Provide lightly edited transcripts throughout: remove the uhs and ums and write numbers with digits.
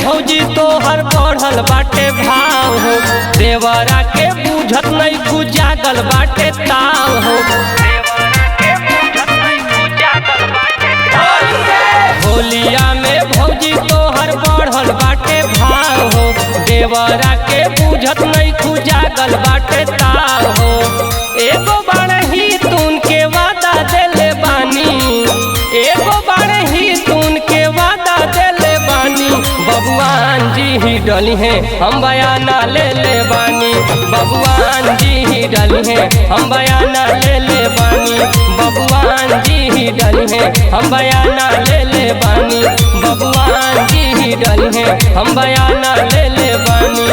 भौजी तोहर बढ़ल बाटे भाव हो, देवरा के बुझत नहीं कुजागल बाटे ताव हो। होलिया में भौजी तोहर बढ़ल बाटे भाव हो, देवरा के बुझत नहीं कुजागल बाटे ताव हो। एगो बार ही तून के वादा देले बानी, एगो बार ही तून के वादा देले बानी। बबुआन जी ही डली है हम बयाना ले ले बानी, बबुआन जी ही डली है हम बयाना ले ले बानी, बबुआन जी ही डली है हम बयाना ले ले बानी, बबुआन जी ही डली है हम बयाना ले ले बानी।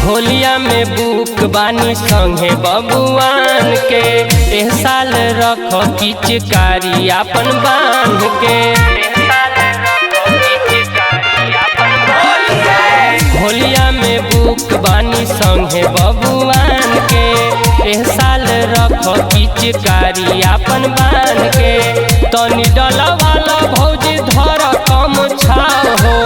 होलिया में बुक बानी संगे बबुआन के, एह साल रख पिचकारी अपन बांध के। होलिया में बुक बानी संगे बबुआन के, एह साल रख पिचकारी अपन बांध के। तनी डलवाला भौजी धर कम छाव हो,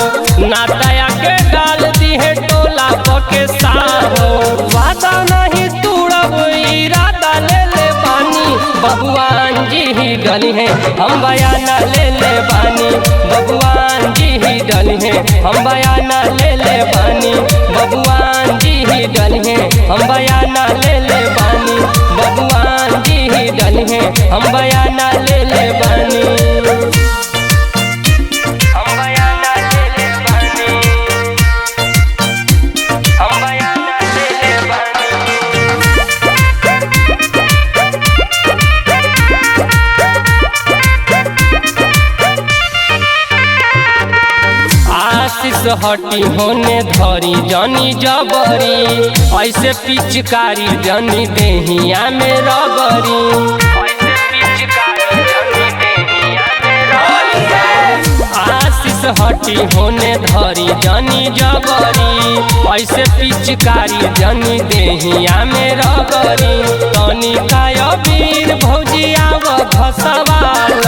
नाताया के डाल दी है टोला पके साहो। वादा नहीं तूड़ब इरादा ले ले बानी, बबुआन जी ही डली है हम बयाना ले ले बानी, बबुआन जी ही डली है हम बयाना ले ले बानी, बबुआन जी ही डली है हम बयाना ले ले बानी, बबुआन जी ही डली है हम बयाना ले ले बानी। हटी होने धरी जनी जबरी, ऐसे पिचकारी जनी देहिया में रगरी। आशीष हटी होने धरी जनी जबरी, ऐसे पिचकारी जनी देहिया में रगरी। तनी कायबीर भौजी आव घसवाल,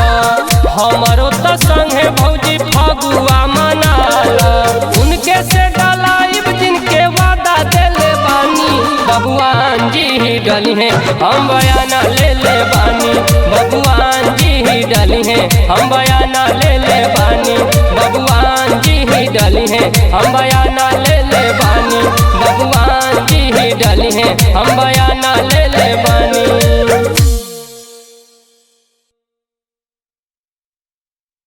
हमरो तो संगे भौजी फगुआ मनाल। उनके से डलाइब जिनके वादा देले बानी, बबुआन जी ही डली है हम बयाना ले ले बानी, बबुआन जी ही डली है हम बयाना ले ले बानी, बबुआन जी ही डली है हम बयाना